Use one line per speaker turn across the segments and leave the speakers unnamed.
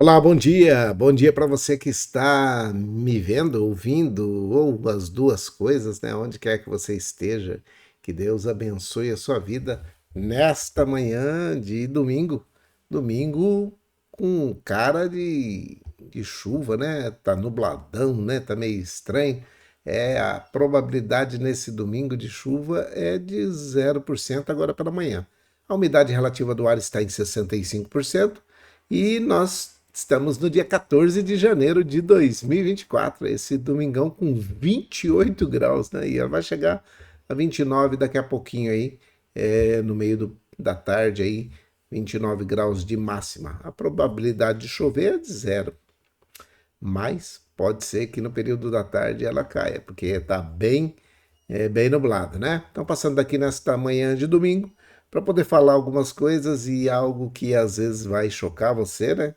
Olá, bom dia para você que está me vendo, ouvindo, ou as duas coisas, né? Onde quer que você esteja, que Deus abençoe a sua vida nesta manhã de domingo. Domingo com cara de chuva, né? Tá nubladão, né? Tá meio estranho. A probabilidade nesse domingo de chuva é de 0% agora pela manhã. A umidade relativa do ar está em 65% e nós estamos no dia 14 de janeiro de 2024, esse domingão com 28 graus, né? E ela vai chegar a 29 daqui a pouquinho aí, no meio da tarde aí, 29 graus de máxima. A probabilidade de chover é de zero, mas pode ser que no período da tarde ela caia, porque está bem nublado, né? Então, passando daqui nesta manhã de domingo, para poder falar algumas coisas e algo que às vezes vai chocar você, né?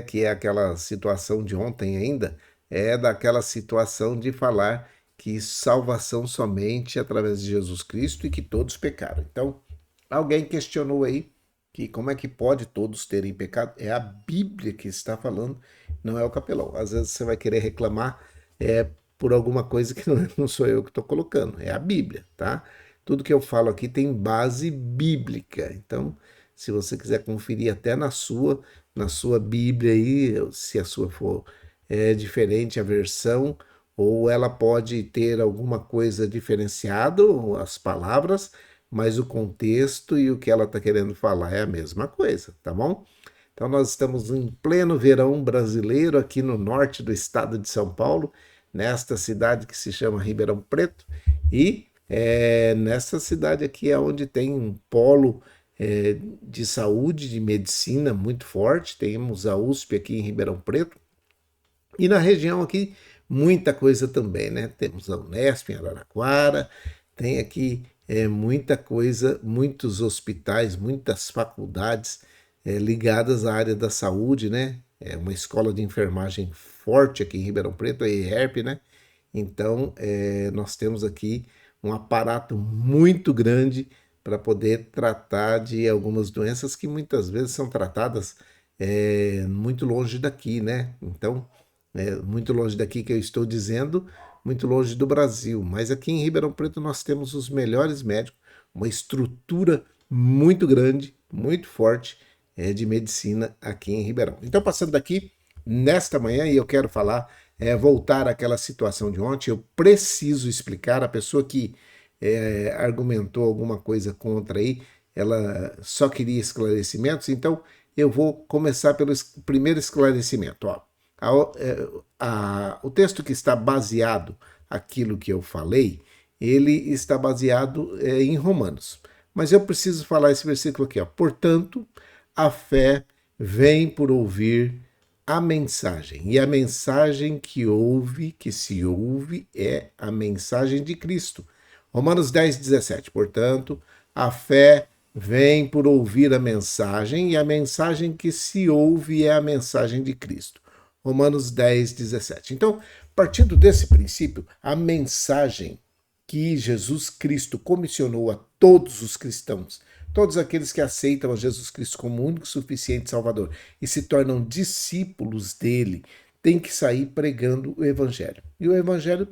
Que é aquela situação de ontem ainda, é daquela situação de falar que salvação somente através de Jesus Cristo e que todos pecaram. Então, alguém questionou aí que como é que pode todos terem pecado? É a Bíblia que está falando, não é o capelão. Às vezes você vai querer reclamar é, por alguma coisa que não sou eu que estou colocando, é a Bíblia, tá? Tudo que eu falo aqui tem base bíblica. Então, se você quiser conferir até na sua Bíblia aí, se a sua for diferente a versão, ou ela pode ter alguma coisa diferenciada, as palavras, mas o contexto e o que ela está querendo falar é a mesma coisa, tá bom? Então nós estamos em pleno verão brasileiro aqui no norte do estado de São Paulo, nesta cidade que se chama Ribeirão Preto, e nessa cidade aqui é onde tem um polo de saúde, de medicina muito forte. Temos a USP aqui em Ribeirão Preto, e na região aqui, muita coisa também, né? Temos a Unesp em Araraquara, tem aqui muita coisa, muitos hospitais, muitas faculdades ligadas à área da saúde, né? É uma escola de enfermagem forte aqui em Ribeirão Preto, a ERP, né? Então, nós temos aqui um aparato muito grande para poder tratar de algumas doenças que muitas vezes são tratadas muito longe daqui, né? Então, muito longe daqui que eu estou dizendo, muito longe do Brasil. Mas aqui em Ribeirão Preto nós temos os melhores médicos, uma estrutura muito grande, muito forte de medicina aqui em Ribeirão. Então, passando daqui, nesta manhã, e eu quero falar, voltar àquela situação de ontem, eu preciso explicar, a pessoa que argumentou alguma coisa contra aí, ela só queria esclarecimentos, então eu vou começar pelo primeiro esclarecimento. Ó. O texto que está baseado aquilo que eu falei, ele está baseado em Romanos. Mas eu preciso falar esse versículo aqui. Ó. Portanto, a fé vem por ouvir a mensagem. E a mensagem que se ouve, é a mensagem de Cristo. Romanos 10, 17. Portanto, a fé vem por ouvir a mensagem, e a mensagem que se ouve é a mensagem de Cristo. Romanos 10, 17. Então, partindo desse princípio, a mensagem que Jesus Cristo comissionou a todos os cristãos, todos aqueles que aceitam a Jesus Cristo como único e suficiente Salvador e se tornam discípulos dele, tem que sair pregando o Evangelho. E o Evangelho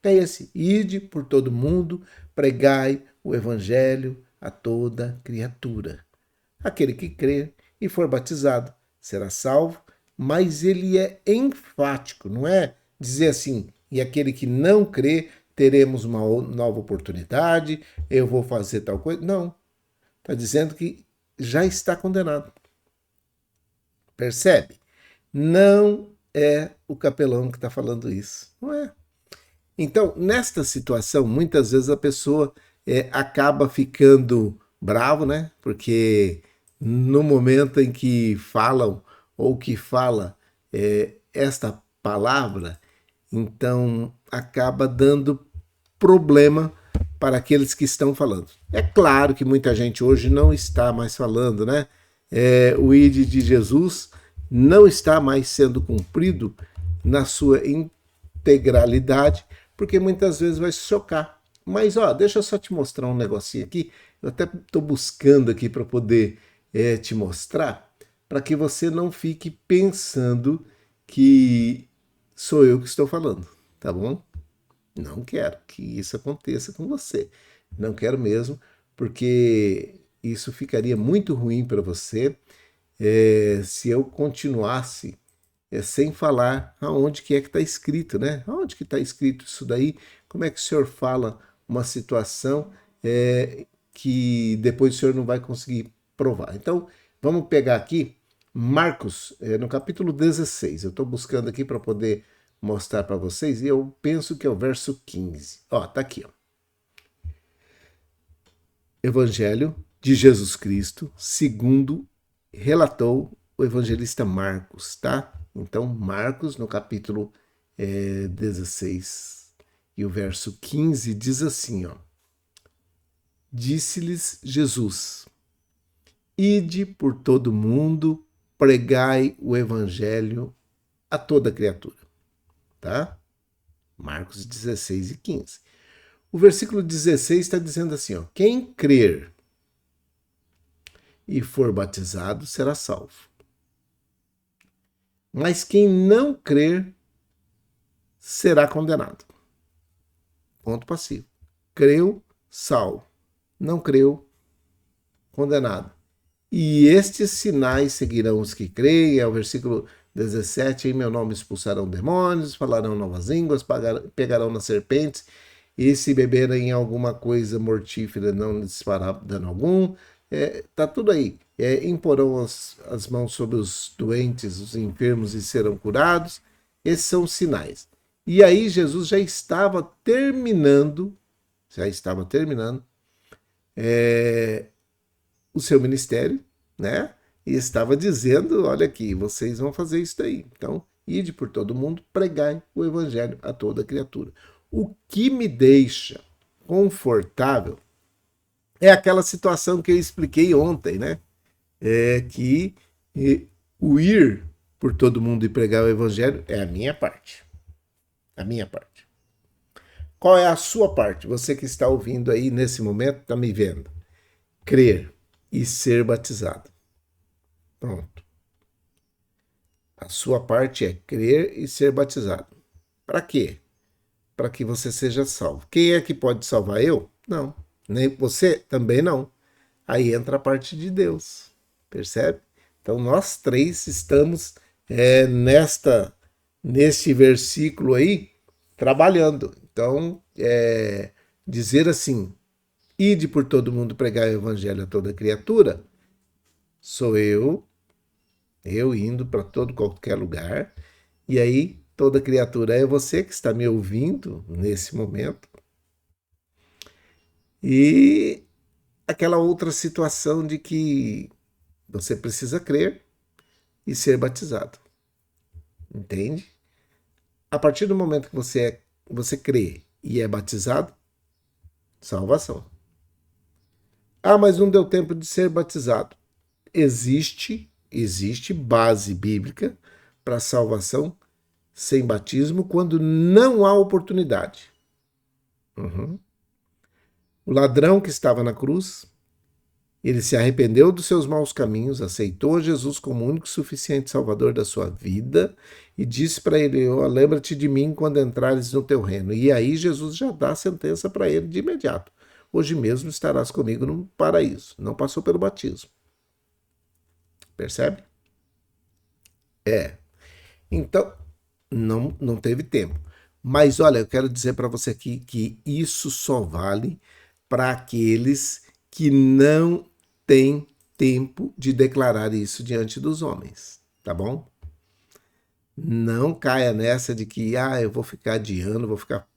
é esse: ide por todo mundo, pregai o Evangelho a toda criatura. Aquele que crer e for batizado será salvo, mas ele é enfático, não é dizer assim, e aquele que não crê, teremos uma nova oportunidade, eu vou fazer tal coisa. Não. Está dizendo que já está condenado. Percebe? Não é o capelão que está falando isso. Não é. Então, nesta situação, muitas vezes a pessoa acaba ficando bravo, né? Porque no momento em que falam ou que fala esta palavra, então acaba dando problema para aqueles que estão falando. É claro que muita gente hoje não está mais falando, né? O ID de Jesus não está mais sendo cumprido na sua integralidade, porque muitas vezes vai se chocar. Mas, ó, deixa eu só te mostrar um negocinho aqui. Eu até estou buscando aqui para poder te mostrar, para que você não fique pensando que sou eu que estou falando, tá bom? Não quero que isso aconteça com você. Não quero mesmo, porque isso ficaria muito ruim para você se eu continuasse sem falar aonde que é que está escrito, né? Aonde que está escrito isso daí? Como é que o senhor fala uma situação que depois o senhor não vai conseguir provar? Então, vamos pegar aqui Marcos, no capítulo 16. Eu estou buscando aqui para poder mostrar para vocês e eu penso que é o verso 15. Ó, tá aqui, ó. Evangelho de Jesus Cristo, segundo relatou o evangelista Marcos, tá? Então, Marcos, no capítulo 16 e o verso 15, diz assim, ó. Disse-lhes Jesus, ide por todo o mundo, pregai o evangelho a toda criatura, tá? Marcos 16 e 15. O versículo 16 está dizendo assim, ó, quem crer e for batizado será salvo. Mas quem não crer será condenado. Ponto passivo. Creu, salvo. Não creu, condenado. E estes sinais seguirão os que creem, é o versículo 17, em meu nome expulsarão demônios, falarão novas línguas, pegarão nas serpentes, e se beberem alguma coisa mortífera não lhes fará dano algum. Tá tudo aí. Imporão as mãos sobre os doentes, os enfermos e serão curados. Esses são os sinais. E aí Jesus já estava terminando o seu ministério, né? E estava dizendo, olha aqui, vocês vão fazer isso daí. Então, ide por todo mundo, pregai o evangelho a toda criatura. O que me deixa confortável é aquela situação que eu expliquei ontem, né? Que o ir por todo mundo e pregar o evangelho é a minha parte. A minha parte. Qual é a sua parte? Você que está ouvindo aí nesse momento, está me vendo. Crer e ser batizado. Pronto. A sua parte é crer e ser batizado. Para quê? Para que você seja salvo. Quem é que pode salvar eu? Não. Nem você? Também não. Aí entra a parte de Deus. Percebe? Então nós três estamos neste versículo aí trabalhando. Então, dizer assim, ide por todo mundo pregar o evangelho a toda criatura, sou eu indo para qualquer lugar, e aí toda criatura é você que está me ouvindo nesse momento. E aquela outra situação de que você precisa crer e ser batizado. Entende? A partir do momento que você crê e é batizado, salvação. Ah, mas não deu tempo de ser batizado. Existe base bíblica para salvação sem batismo quando não há oportunidade. O ladrão que estava na cruz, ele se arrependeu dos seus maus caminhos, aceitou Jesus como o único e suficiente salvador da sua vida e disse para ele, lembra-te de mim quando entrares no teu reino. E aí Jesus já dá a sentença para ele de imediato. Hoje mesmo estarás comigo no paraíso. Não passou pelo batismo. Percebe? Então, não teve tempo. Mas olha, eu quero dizer para você aqui que isso só vale para aqueles que não têm tempo de declarar isso diante dos homens, tá bom? Não caia nessa de que, eu vou ficar adiando, vou ficar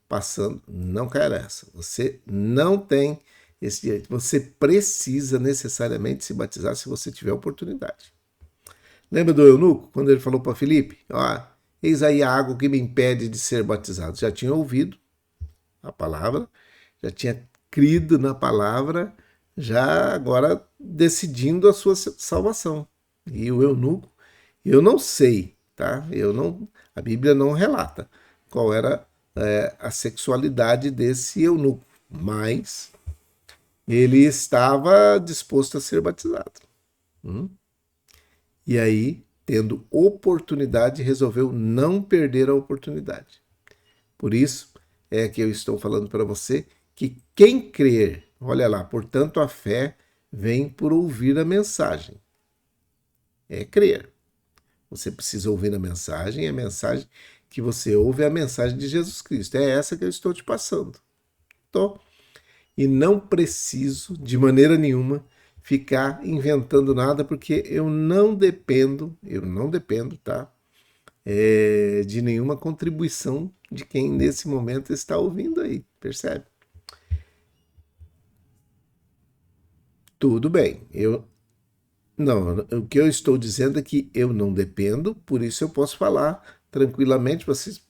passando. Não caia nessa. Você não tem esse direito. Você precisa necessariamente se batizar se você tiver oportunidade. Lembra do eunuco, quando ele falou para Filipe? Eis aí a água que me impede de ser batizado. Já tinha ouvido a palavra, já tinha crido na palavra, já agora decidindo a sua salvação. E o eunuco, eu não sei, tá? A Bíblia não relata qual era a sexualidade desse eunuco, mas ele estava disposto a ser batizado. E aí, tendo oportunidade, resolveu não perder a oportunidade. Por isso é que eu estou falando para você que quem crer, olha lá, portanto a fé vem por ouvir a mensagem. É crer. Você precisa ouvir a mensagem que você ouve é a mensagem de Jesus Cristo. É essa que eu estou te passando. Tô. E não preciso, de maneira nenhuma, ficar inventando nada, porque eu não dependo, tá? De nenhuma contribuição de quem nesse momento está ouvindo aí, percebe? Tudo bem, não, o que eu estou dizendo é que eu não dependo, por isso eu posso falar tranquilamente. Vocês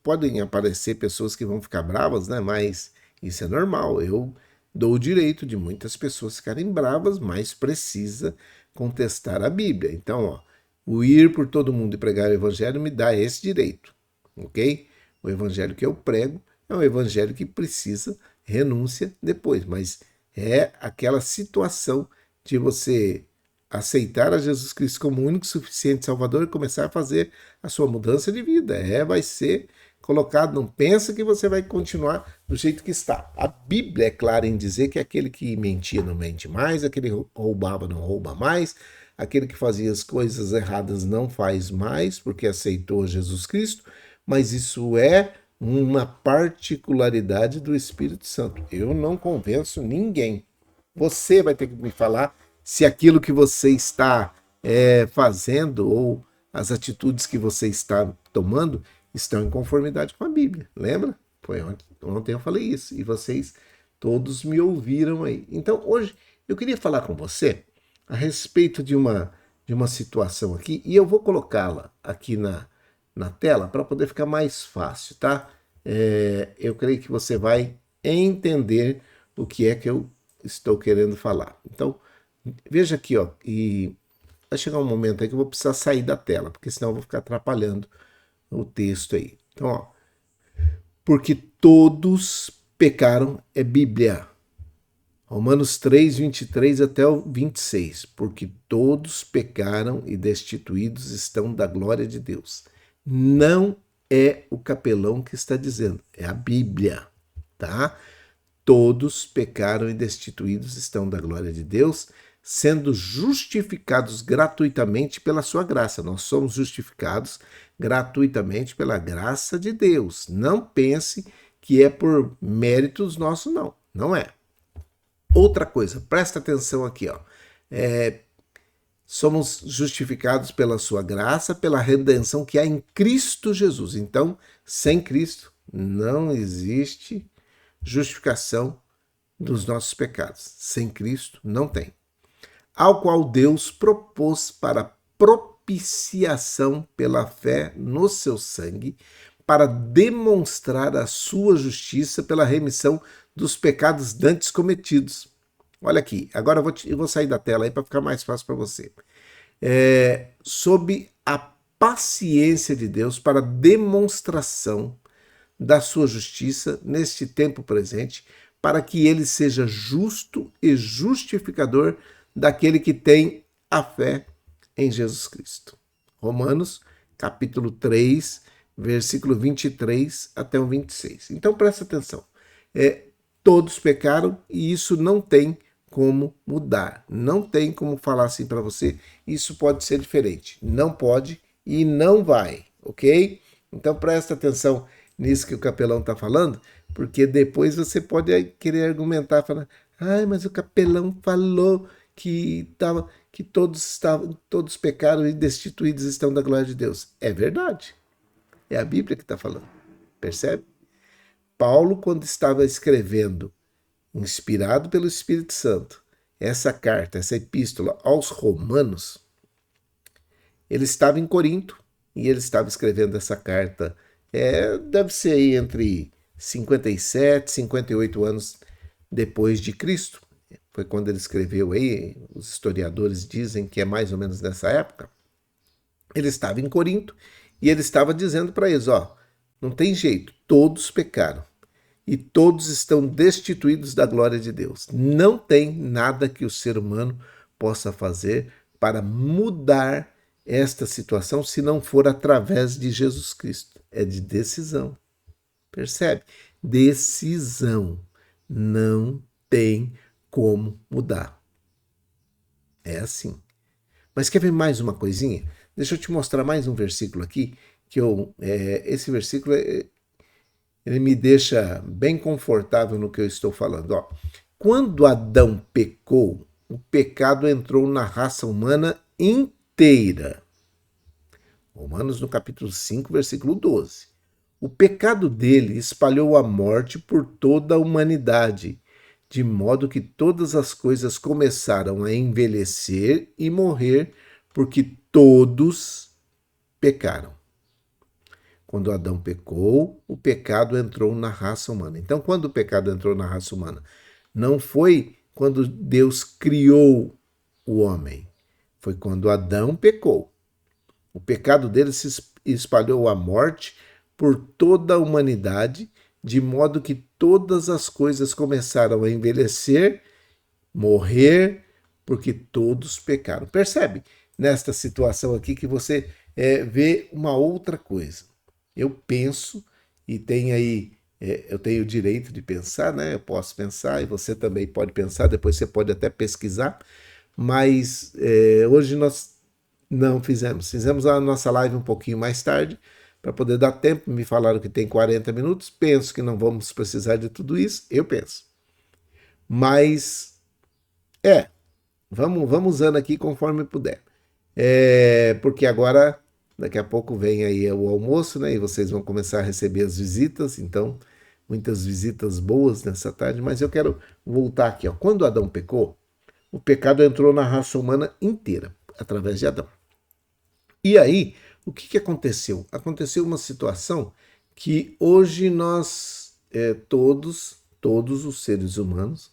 podem aparecer pessoas que vão ficar bravas, né? Mas isso é normal. Eu dou o direito de muitas pessoas ficarem bravas, mas precisa contestar a Bíblia. Então, ó, o ir por todo mundo e pregar o evangelho me dá esse direito, ok? O evangelho que eu prego é um evangelho que precisa renúncia depois, mas é aquela situação de você aceitar a Jesus Cristo como o único e suficiente Salvador e começar a fazer a sua mudança de vida. Vai ser colocado, não pensa que você vai continuar do jeito que está. A Bíblia é clara em dizer que aquele que mentia não mente mais, aquele que roubava não rouba mais, aquele que fazia as coisas erradas não faz mais, porque aceitou Jesus Cristo, mas isso é uma particularidade do Espírito Santo. Eu não convenço ninguém. Você vai ter que me falar se aquilo que você está fazendo ou as atitudes que você está tomando estão em conformidade com a Bíblia. Lembra? Foi ontem eu falei isso e vocês todos me ouviram aí. Então hoje eu queria falar com você a respeito de uma situação aqui e eu vou colocá-la aqui na tela para poder ficar mais fácil, tá? Eu creio que você vai entender o que é que eu estou querendo falar. Então, veja aqui, ó, e vai chegar um momento aí que eu vou precisar sair da tela, porque senão eu vou ficar atrapalhando o texto aí. Então, ó, porque todos pecaram é Bíblia. Romanos 3, 23 até o 26. Porque todos pecaram e destituídos estão da glória de Deus. Não é o capelão que está dizendo, é a Bíblia, tá? Todos pecaram e destituídos estão da glória de Deus, sendo justificados gratuitamente pela sua graça. Nós somos justificados gratuitamente pela graça de Deus. Não pense que é por méritos nossos, não. Não é. Outra coisa, presta atenção aqui, ó. Somos justificados pela sua graça, pela redenção que há em Cristo Jesus. Então, sem Cristo, não existe justificação dos nossos pecados. Sem Cristo, não tem. Ao qual Deus propôs para propiciação pela fé no seu sangue, para demonstrar a sua justiça pela remissão dos pecados dantes cometidos. Olha aqui, agora eu vou sair da tela aí para ficar mais fácil para você. Sob a paciência de Deus para demonstração da sua justiça neste tempo presente, para que ele seja justo e justificador daquele que tem a fé em Jesus Cristo. Romanos, capítulo 3, versículo 23 até o 26. Então presta atenção. Todos pecaram e isso não tem como mudar. Não tem como falar assim para você, isso pode ser diferente. Não pode e não vai, ok? Então presta atenção nisso que o capelão está falando, porque depois você pode querer argumentar, falar, mas o capelão falou que todos pecaram e destituídos estão da glória de Deus. É verdade. É a Bíblia que está falando. Percebe? Paulo, quando estava escrevendo, inspirado pelo Espírito Santo, essa carta, essa epístola aos Romanos, ele estava em Corinto e ele estava escrevendo essa carta. Deve ser aí entre 57 e 58 anos depois de Cristo. Foi quando ele escreveu aí, os historiadores dizem que é mais ou menos nessa época. Ele estava em Corinto e ele estava dizendo para eles, não tem jeito, todos pecaram e todos estão destituídos da glória de Deus. Não tem nada que o ser humano possa fazer para mudar esta situação se não for através de Jesus Cristo. É de decisão. Percebe? Decisão. Não tem como mudar. É assim. Mas quer ver mais uma coisinha? Deixa eu te mostrar mais um versículo aqui, que esse versículo ele me deixa bem confortável no que eu estou falando. Ó, quando Adão pecou, o pecado entrou na raça humana inteira. Romanos no capítulo 5, versículo 12. O pecado dele espalhou a morte por toda a humanidade, de modo que todas as coisas começaram a envelhecer e morrer, porque todos pecaram. Quando Adão pecou, o pecado entrou na raça humana. Então, quando o pecado entrou na raça humana, não foi quando Deus criou o homem, foi quando Adão pecou. O pecado dele se espalhou a morte por toda a humanidade, de modo que todas as coisas começaram a envelhecer, morrer, porque todos pecaram. Percebe nesta situação aqui que você vê uma outra coisa. Eu penso e tenho aí, eu tenho o direito de pensar, né? Eu posso pensar e você também pode pensar, depois você pode até pesquisar, mas hoje nós não fizemos a nossa live um pouquinho mais tarde, para poder dar tempo. Me falaram que tem 40 minutos, penso que não vamos precisar de tudo isso, eu penso. Mas, vamos usando aqui conforme puder. Porque agora, daqui a pouco vem aí o almoço, né? E vocês vão começar a receber as visitas, então, muitas visitas boas nessa tarde, mas eu quero voltar aqui, ó. Quando Adão pecou, o pecado entrou na raça humana inteira, através de Adão. E aí, o que aconteceu? Aconteceu uma situação que hoje nós, todos os seres humanos,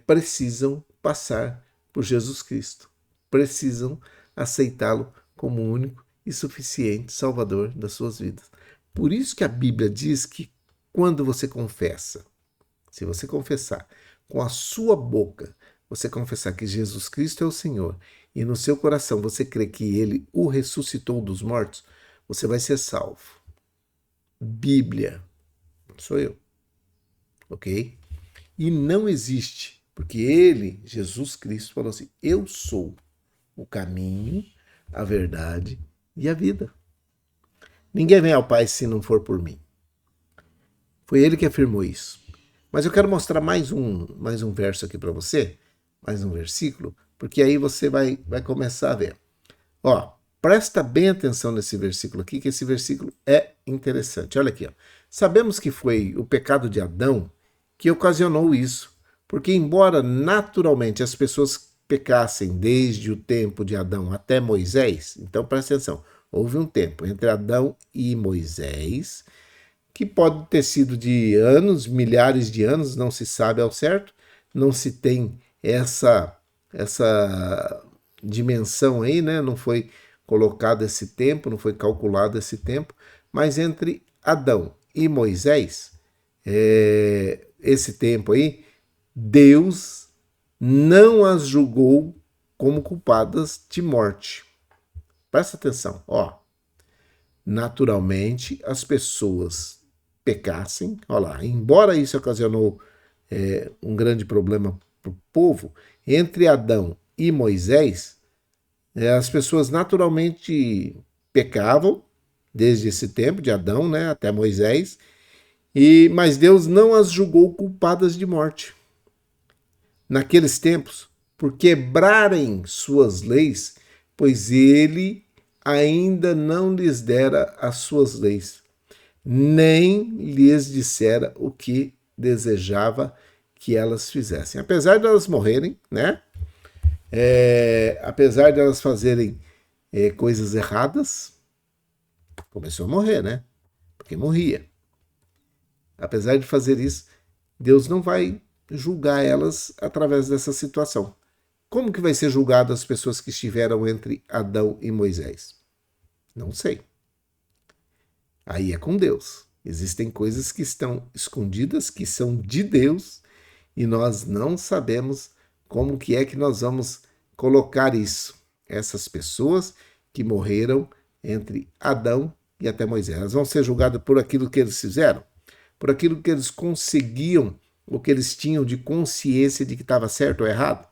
precisam passar por Jesus Cristo. Precisam aceitá-lo como o único e suficiente Salvador das suas vidas. Por isso que a Bíblia diz que quando você confessa, se você confessar com a sua boca, você confessar que Jesus Cristo é o Senhor e no seu coração você crê que Ele o ressuscitou dos mortos, você vai ser salvo. Bíblia, sou eu, ok? E não existe, porque Ele, Jesus Cristo, falou assim: eu sou o caminho, a verdade e a vida. Ninguém vem ao Pai se não for por mim. Foi Ele que afirmou isso. Mas eu quero mostrar mais um verso aqui para você, mais um versículo, porque aí você vai começar a ver. Ó, presta bem atenção nesse versículo aqui, que esse versículo é interessante. Olha aqui, ó. Sabemos que foi o pecado de Adão que ocasionou isso, porque embora naturalmente as pessoas pecassem desde o tempo de Adão até Moisés, então presta atenção, houve um tempo entre Adão e Moisés, que pode ter sido de anos, milhares de anos, não se sabe ao certo, não se tem essa dimensão aí, né? Não foi colocado esse tempo, não foi calculado esse tempo, mas entre Adão e Moisés, esse tempo aí, Deus não as julgou como culpadas de morte. Presta atenção, ó. Naturalmente, as pessoas pecassem, olha lá, embora isso ocasionou um grande problema para o povo, entre Adão e Moisés, as pessoas naturalmente pecavam, desde esse tempo de Adão, né, até Moisés, mas Deus não as julgou culpadas de morte. Naqueles tempos, por quebrarem suas leis, pois ele ainda não lhes dera as suas leis, nem lhes dissera o que desejava que elas fizessem. Apesar de elas morrerem, né? Apesar de elas fazerem coisas erradas, começou a morrer, né? Porque morria. Apesar de fazer isso, Deus não vai julgar elas através dessa situação. Como que vai ser julgado as pessoas que estiveram entre Adão e Moisés? Não sei. Aí é com Deus. Existem coisas que estão escondidas, que são de Deus, e nós não sabemos como que é que nós vamos colocar isso. essas pessoas que morreram entre Adão e até Moisés. Elas vão ser julgadas por aquilo que eles fizeram, por aquilo que eles conseguiam, ou que eles tinham de consciência de que estava certo ou errado.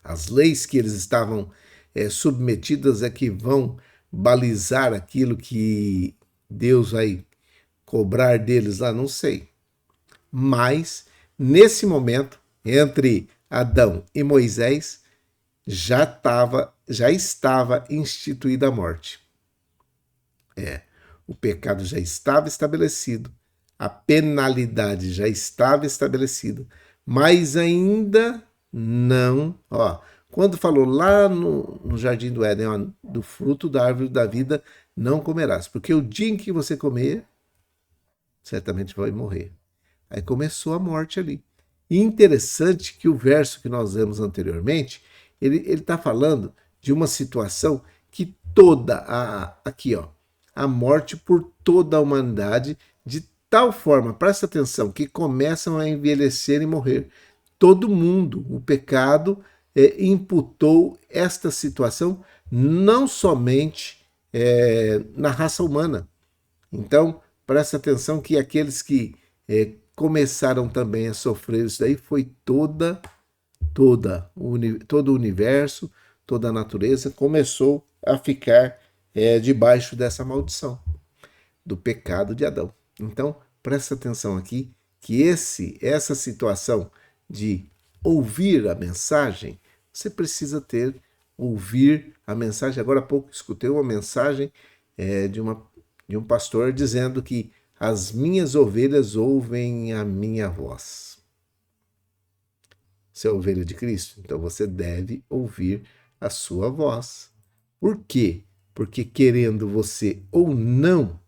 As leis que eles estavam submetidas é que vão balizar aquilo que Deus vai cobrar deles lá, não sei. Mas, nesse momento, entre Adão e Moisés, já estava instituída a morte. O pecado já estava estabelecido, a penalidade já estava estabelecida, mas ainda não. Quando falou lá no Jardim do Éden, do fruto da árvore da vida não comerás, porque o dia em que você comer, certamente vai morrer. Aí começou a morte ali. E interessante que o verso que nós lemos anteriormente, ele está falando de uma situação que a morte por toda a humanidade, de tal forma, presta atenção, que começam a envelhecer e morrer. Todo mundo, o pecado imputou esta situação não somente na raça humana. Então, presta atenção que aqueles que começaram também a sofrer isso daí foi todo o universo, toda a natureza começou a ficar debaixo dessa maldição do pecado de Adão. Então, presta atenção aqui que essa situação de ouvir a mensagem, você precisa ouvir a mensagem. Agora há pouco escutei uma mensagem de um pastor dizendo que as minhas ovelhas ouvem a minha voz. Você é ovelha de Cristo? Então você deve ouvir a sua voz. Por quê? Porque querendo você ou não,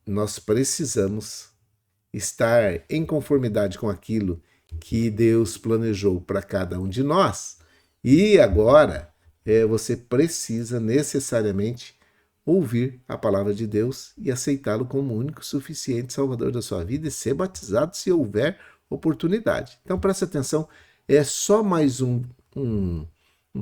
nós precisamos estar em conformidade com aquilo que Deus planejou para cada um de nós. E agora você precisa necessariamente ouvir a palavra de Deus e aceitá-lo como único, suficiente Salvador da sua vida e ser batizado se houver oportunidade. Então presta atenção, é só mais um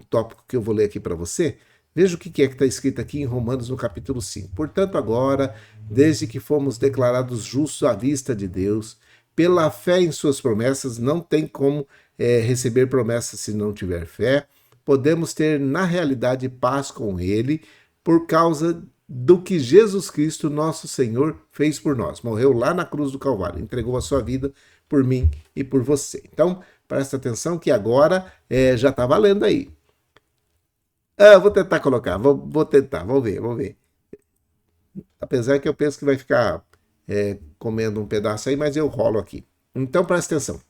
tópico que eu vou ler aqui para você. Veja o que está escrito aqui em Romanos no capítulo 5. Portanto, agora, desde que fomos declarados justos à vista de Deus, pela fé em suas promessas, não tem como receber promessas se não tiver fé, podemos ter na realidade paz com Ele, por causa do que Jesus Cristo, nosso Senhor, fez por nós. Morreu lá na cruz do Calvário, entregou a sua vida por mim e por você. Então, presta atenção que agora já está valendo aí. Vou tentar colocar, vou tentar, vamos ver. Apesar que eu penso que vai ficar comendo um pedaço aí, mas eu rolo aqui. Então, presta atenção.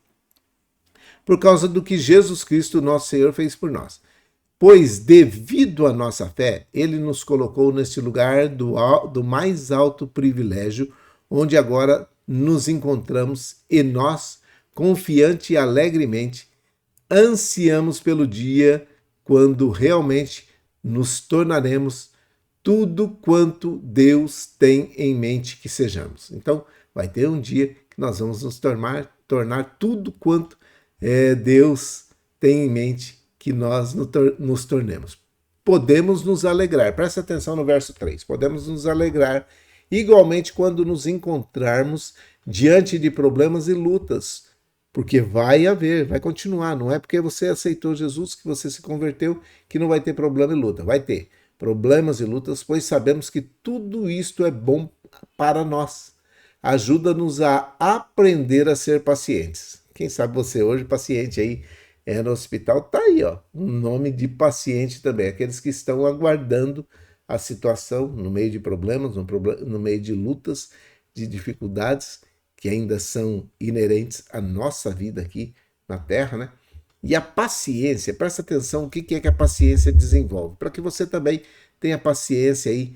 Por causa do que Jesus Cristo, nosso Senhor, fez por nós. Pois, devido à nossa fé, ele nos colocou neste lugar do mais alto privilégio, onde agora nos encontramos e nós, confiante e alegremente, ansiamos pelo dia quando realmente nos tornaremos tudo quanto Deus tem em mente que sejamos. Então, vai ter um dia que nós vamos nos tornar tudo quanto Deus tem em mente que nós nos tornemos. Podemos nos alegrar, presta atenção no verso 3, podemos nos alegrar igualmente quando nos encontrarmos diante de problemas e lutas, porque vai continuar, não é porque você aceitou Jesus, que você se converteu, que não vai ter problema e luta, vai ter problemas e lutas, pois sabemos que tudo isto é bom para nós, ajuda-nos a aprender a ser pacientes. Quem sabe você hoje, paciente aí, no hospital, tá aí, um nome de paciente também, aqueles que estão aguardando a situação no meio de problemas, no meio de lutas, de dificuldades que ainda são inerentes à nossa vida aqui na Terra, né? E a paciência, presta atenção o que é que a paciência desenvolve, para que você também tenha paciência aí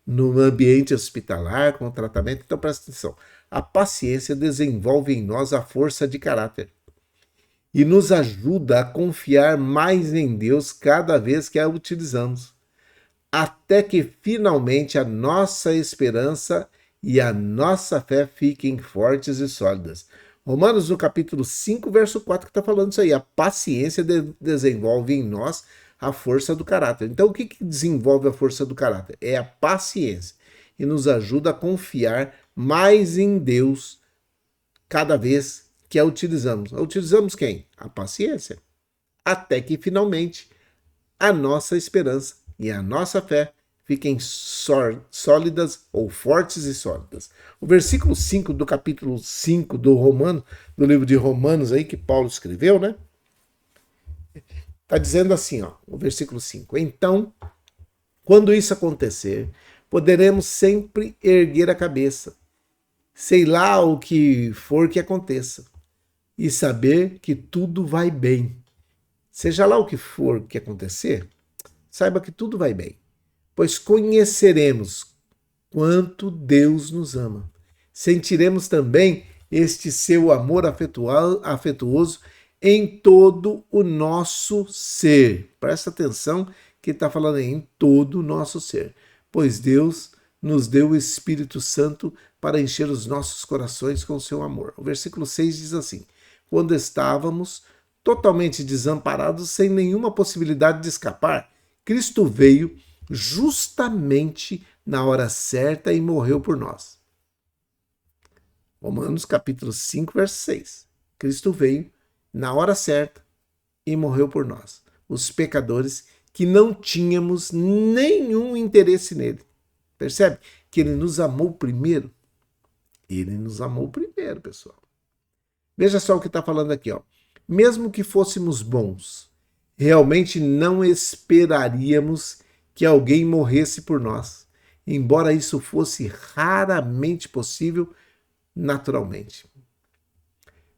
no ambiente hospitalar, com o tratamento. Então presta atenção, a paciência desenvolve em nós a força de caráter e nos ajuda a confiar mais em Deus cada vez que a utilizamos, até que finalmente a nossa esperança e a nossa fé fiquem fortes e sólidas. Romanos, no capítulo 5, verso 4, que está falando isso aí. A paciência desenvolve em nós a força do caráter. Então, o que desenvolve a força do caráter? É a paciência. E nos ajuda a confiar mais em Deus cada vez que a utilizamos. Utilizamos quem? A paciência. Até que, finalmente, a nossa esperança e a nossa fé fiquem sólidas ou fortes e sólidas. O versículo 5 do capítulo 5 do livro de Romanos aí que Paulo escreveu, né? Está dizendo assim, ó, o versículo 5. Então, quando isso acontecer, poderemos sempre erguer a cabeça, sei lá o que for que aconteça, e saber que tudo vai bem. Seja lá o que for que acontecer, saiba que tudo vai bem, pois conheceremos quanto Deus nos ama. Sentiremos também este seu amor afetuoso em todo o nosso ser. Presta atenção que está falando aí, em todo o nosso ser. Pois Deus nos deu o Espírito Santo para encher os nossos corações com o seu amor. O versículo 6 diz assim: quando estávamos totalmente desamparados, sem nenhuma possibilidade de escapar, Cristo veio justamente na hora certa e morreu por nós. Romanos capítulo 5, verso 6. Cristo veio na hora certa e morreu por nós, os pecadores que não tínhamos nenhum interesse nele. Percebe? Que ele nos amou primeiro. Ele nos amou primeiro, pessoal. Veja só o que está falando aqui, ó. Mesmo que fôssemos bons, realmente não esperaríamos que alguém morresse por nós, embora isso fosse raramente possível naturalmente.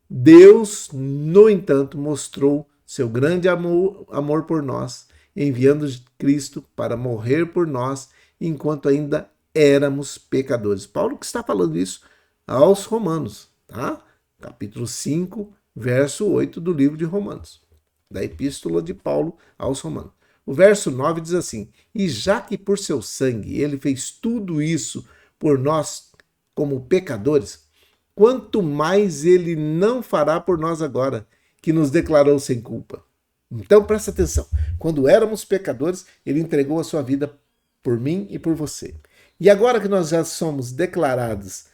Deus, no entanto, mostrou seu grande amor por nós, enviando Cristo para morrer por nós enquanto ainda éramos pecadores. Paulo que está falando isso aos Romanos, tá? Capítulo 5, verso 8 do livro de Romanos, da epístola de Paulo aos Romanos. O verso 9 diz assim: e já que por seu sangue ele fez tudo isso por nós como pecadores, quanto mais ele não fará por nós agora, que nos declarou sem culpa. Então presta atenção, quando éramos pecadores, ele entregou a sua vida por mim e por você. E agora que nós já somos declarados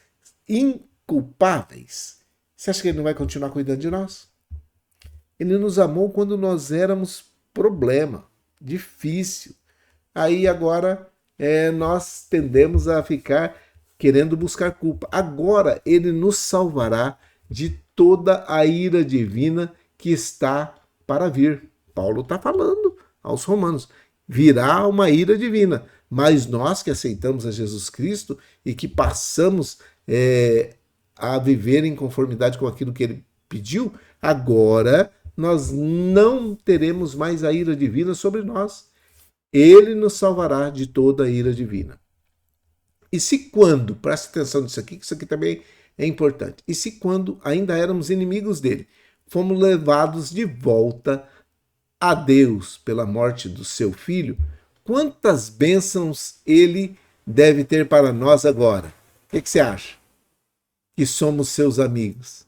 inculpáveis, você acha que ele não vai continuar cuidando de nós? Ele nos amou quando nós éramos problema, difícil. Aí agora nós tendemos a ficar querendo buscar culpa. Agora ele nos salvará de toda a ira divina que está para vir. Paulo está falando aos Romanos. Virá uma ira divina, mas nós que aceitamos a Jesus Cristo e que passamos a viver em conformidade com aquilo que ele pediu, agora nós não teremos mais a ira divina sobre nós. Ele nos salvará de toda a ira divina. E se quando, presta atenção nisso aqui, que isso aqui também é importante, e se quando ainda éramos inimigos dele, fomos levados de volta a Deus pela morte do seu filho, quantas bênçãos ele deve ter para nós agora? O que você acha? Que somos seus amigos.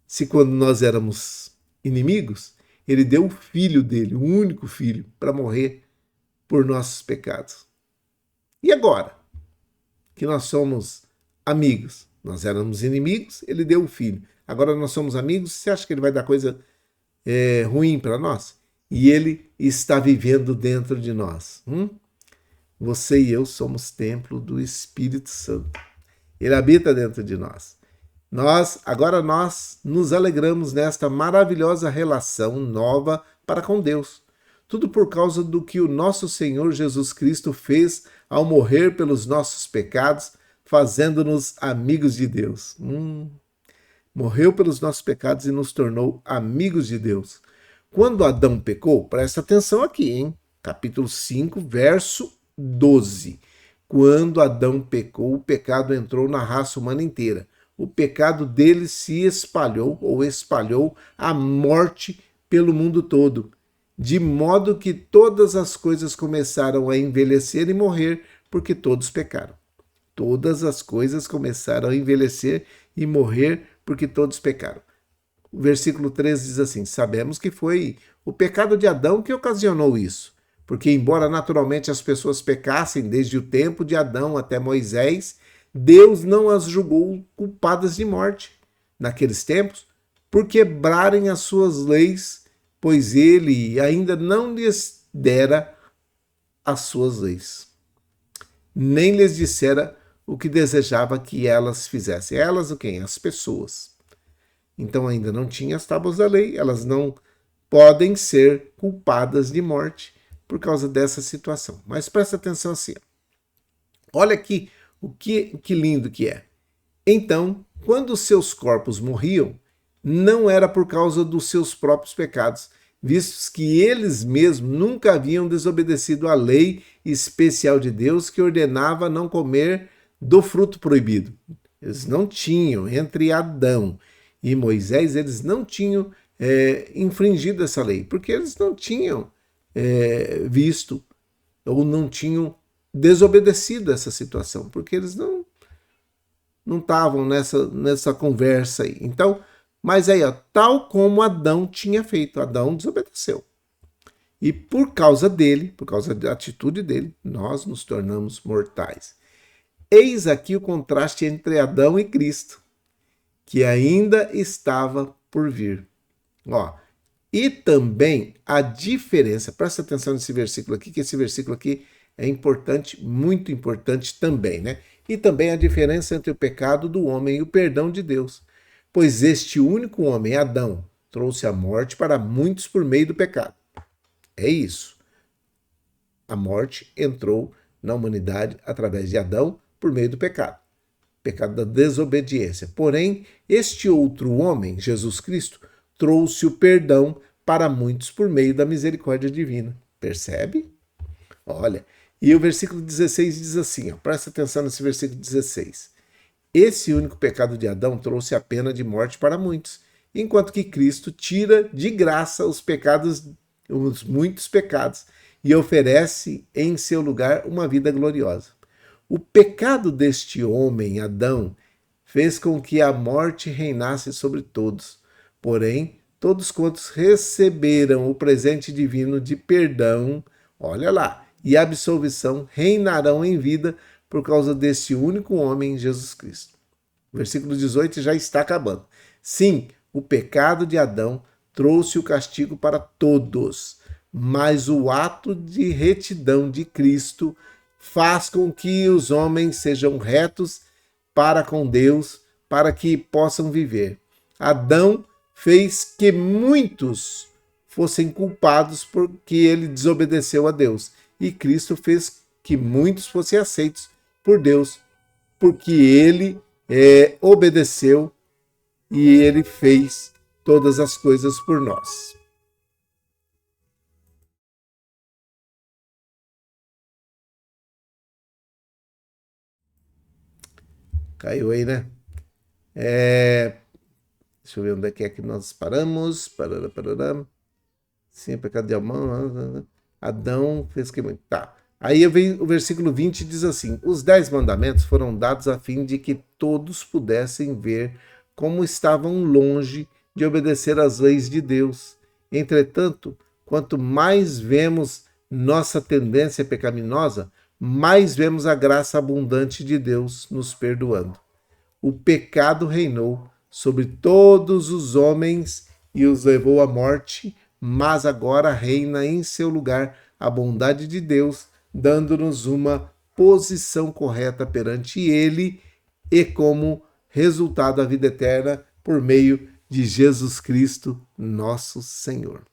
Se quando nós éramos inimigos, ele deu o filho dele, o único filho, para morrer por nossos pecados. E agora que nós somos amigos, nós éramos inimigos, ele deu o filho. Agora nós somos amigos, você acha que ele vai dar coisa ruim para nós? E ele está vivendo dentro de nós. Você e eu somos templo do Espírito Santo. Ele habita dentro de nós. Agora nós nos alegramos nesta maravilhosa relação nova para com Deus. Tudo por causa do que o nosso Senhor Jesus Cristo fez ao morrer pelos nossos pecados, fazendo-nos amigos de Deus. Morreu pelos nossos pecados e nos tornou amigos de Deus. Quando Adão pecou, presta atenção aqui, hein? Capítulo 5, verso 12. Quando Adão pecou, o pecado entrou na raça humana inteira. O pecado dele se espalhou a morte pelo mundo todo, de modo que todas as coisas começaram a envelhecer e morrer, porque todos pecaram. Todas as coisas começaram a envelhecer e morrer, porque todos pecaram. o versículo 13 diz assim: sabemos que foi o pecado de Adão que ocasionou isso, porque embora naturalmente as pessoas pecassem desde o tempo de Adão até Moisés, Deus não as julgou culpadas de morte naqueles tempos por quebrarem as suas leis, pois ele ainda não lhes dera as suas leis, nem lhes dissera o que desejava que elas fizessem. Elas o quem? As pessoas. Então ainda não tinha as tábuas da lei, elas não podem ser culpadas de morte por causa dessa situação. Mas presta atenção assim. Olha aqui que lindo que é. Então, quando os seus corpos morriam, não era por causa dos seus próprios pecados, vistos que eles mesmos nunca haviam desobedecido à lei especial de Deus que ordenava não comer do fruto proibido. Eles não tinham, entre Adão e Moisés, eles não tinham infringido essa lei, porque eles não tinham visto ou não tinham desobedecido essa situação, porque eles não estavam nessa conversa aí. Então, mas aí, ó, tal como Adão tinha feito, Adão desobedeceu. E por causa dele, por causa da atitude dele, nós nos tornamos mortais. Eis aqui o contraste entre Adão e Cristo, que ainda estava por vir. Ó, e também a diferença, presta atenção nesse versículo aqui, que esse versículo aqui é importante, muito importante também, né? E também a diferença entre o pecado do homem e o perdão de Deus. Pois este único homem, Adão, trouxe a morte para muitos por meio do pecado. É isso. A morte entrou na humanidade através de Adão por meio do pecado. Pecado da desobediência. Porém, este outro homem, Jesus Cristo, trouxe o perdão para muitos por meio da misericórdia divina. Percebe? Olha, e o versículo 16 diz assim, ó, presta atenção nesse versículo 16. Esse único pecado de Adão trouxe a pena de morte para muitos, enquanto que Cristo tira de graça os muitos pecados, e oferece em seu lugar uma vida gloriosa. O pecado deste homem, Adão, fez com que a morte reinasse sobre todos. Porém, todos quantos receberam o presente divino de perdão, olha lá, e absolvição, reinarão em vida por causa desse único homem, Jesus Cristo. O versículo 18 já está acabando. Sim, o pecado de Adão trouxe o castigo para todos, mas o ato de retidão de Cristo faz com que os homens sejam retos para com Deus, para que possam viver. Adão fez que muitos fossem culpados porque ele desobedeceu a Deus. E Cristo fez que muitos fossem aceitos por Deus, porque ele obedeceu e ele fez todas as coisas por nós. Caiu aí, né? Deixa eu ver onde é que nós paramos. Sim, pecado de Adão fez que muito. Tá. Aí vem o versículo 20 diz assim: os 10 mandamentos foram dados a fim de que todos pudessem ver como estavam longe de obedecer às leis de Deus. Entretanto, quanto mais vemos nossa tendência pecaminosa, mais vemos a graça abundante de Deus nos perdoando. O pecado reinou sobre todos os homens e os levou à morte, mas agora reina em seu lugar a bondade de Deus, dando-nos uma posição correta perante Ele e como resultado a vida eterna por meio de Jesus Cristo, nosso Senhor.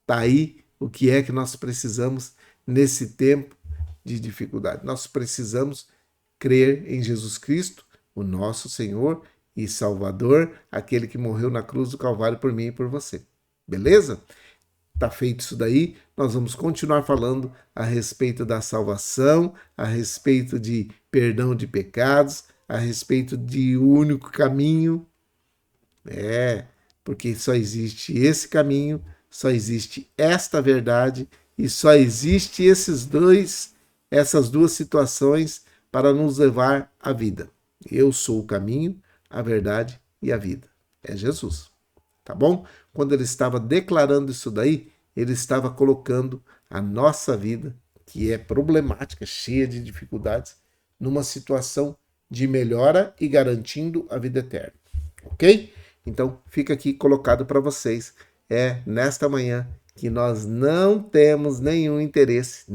Tá aí o que é que nós precisamos nesse tempo de dificuldade. Nós precisamos crer em Jesus Cristo, o nosso Senhor e Salvador, aquele que morreu na cruz do Calvário por mim e por você. Beleza? Tá feito isso daí, nós vamos continuar falando a respeito da salvação, a respeito de perdão de pecados, a respeito de único caminho. Porque só existe esse caminho, só existe esta verdade e só existe essas duas situações para nos levar à vida. Eu sou o caminho, a verdade e a vida. é Jesus, tá bom? Quando ele estava declarando isso daí, ele estava colocando a nossa vida, que é problemática, cheia de dificuldades, numa situação de melhora e garantindo a vida eterna, ok? Então, fica aqui colocado para vocês, nesta manhã, que nós não temos nenhum interesse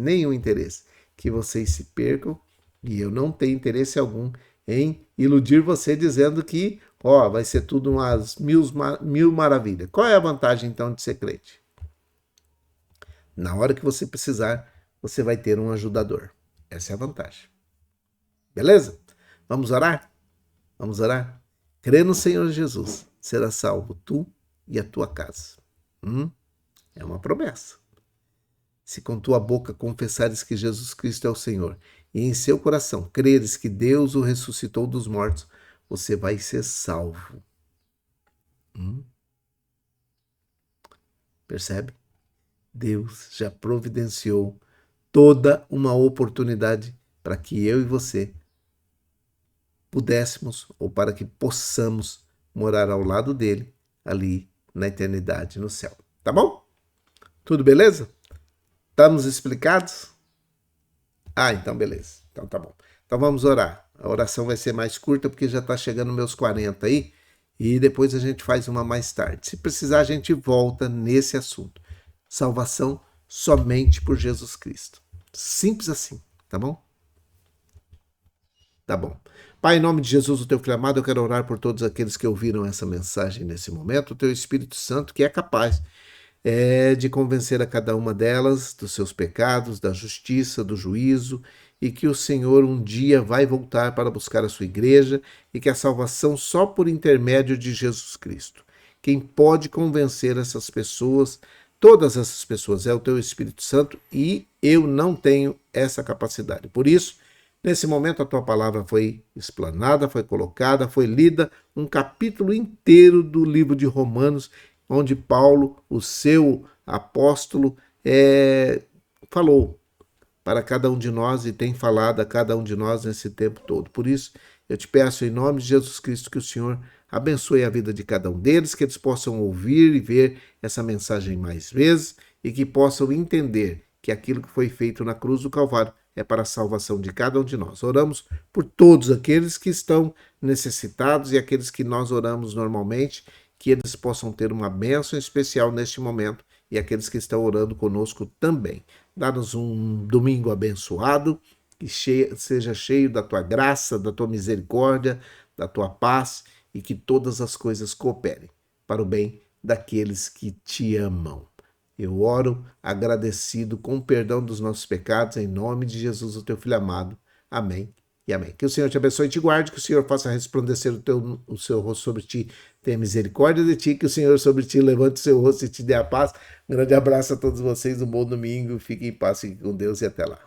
que vocês se percam, e eu não tenho interesse algum em iludir você dizendo que, ó, vai ser tudo umas mil maravilhas. Qual é a vantagem, então, de ser crente? Na hora que você precisar, você vai ter um ajudador. Essa é a vantagem. Beleza? Vamos orar? Vamos orar? Crê no Senhor Jesus, será salvo tu e a tua casa. É uma promessa. Se com tua boca confessares que Jesus Cristo é o Senhor e em seu coração creres que Deus o ressuscitou dos mortos, você vai ser salvo. Percebe? Deus já providenciou toda uma oportunidade para que eu e você pudéssemos, ou para que possamos morar ao lado dele, ali na eternidade, no céu. Tá bom? Tudo beleza? Estamos explicados? Ah, então beleza. Então tá bom. Então vamos orar. A oração vai ser mais curta porque já está chegando meus 40 aí. E depois a gente faz uma mais tarde. Se precisar, a gente volta nesse assunto. Salvação somente por Jesus Cristo. Simples assim, tá bom? Tá bom. Pai, em nome de Jesus, o teu filho amado, eu quero orar por todos aqueles que ouviram essa mensagem nesse momento. O teu Espírito Santo, que é capaz de convencer a cada uma delas dos seus pecados, da justiça, do juízo, e que o Senhor um dia vai voltar para buscar a sua igreja e que a salvação só por intermédio de Jesus Cristo. Quem pode convencer essas pessoas, todas essas pessoas, é o teu Espírito Santo, e eu não tenho essa capacidade. Por isso, nesse momento a tua palavra foi explanada, foi colocada, foi lida um capítulo inteiro do livro de Romanos, onde Paulo, o seu apóstolo, falou para cada um de nós e tem falado a cada um de nós nesse tempo todo. Por isso, eu te peço em nome de Jesus Cristo que o Senhor abençoe a vida de cada um deles, que eles possam ouvir e ver essa mensagem mais vezes e que possam entender que aquilo que foi feito na cruz do Calvário é para a salvação de cada um de nós. Oramos por todos aqueles que estão necessitados e aqueles que nós oramos normalmente, que eles possam ter uma bênção especial neste momento e aqueles que estão orando conosco também. Dá-nos um domingo abençoado, que seja cheio da tua graça, da tua misericórdia, da tua paz e que todas as coisas cooperem para o bem daqueles que te amam. Eu oro agradecido com o perdão dos nossos pecados, em nome de Jesus, o teu Filho amado. Amém e amém. Que o Senhor te abençoe e te guarde, que o Senhor faça resplandecer o seu rosto sobre ti, tenha misericórdia de ti, que o Senhor sobre ti levante o seu rosto e te dê a paz. Um grande abraço a todos vocês, um bom domingo, fiquem em paz, fiquem com Deus e até lá.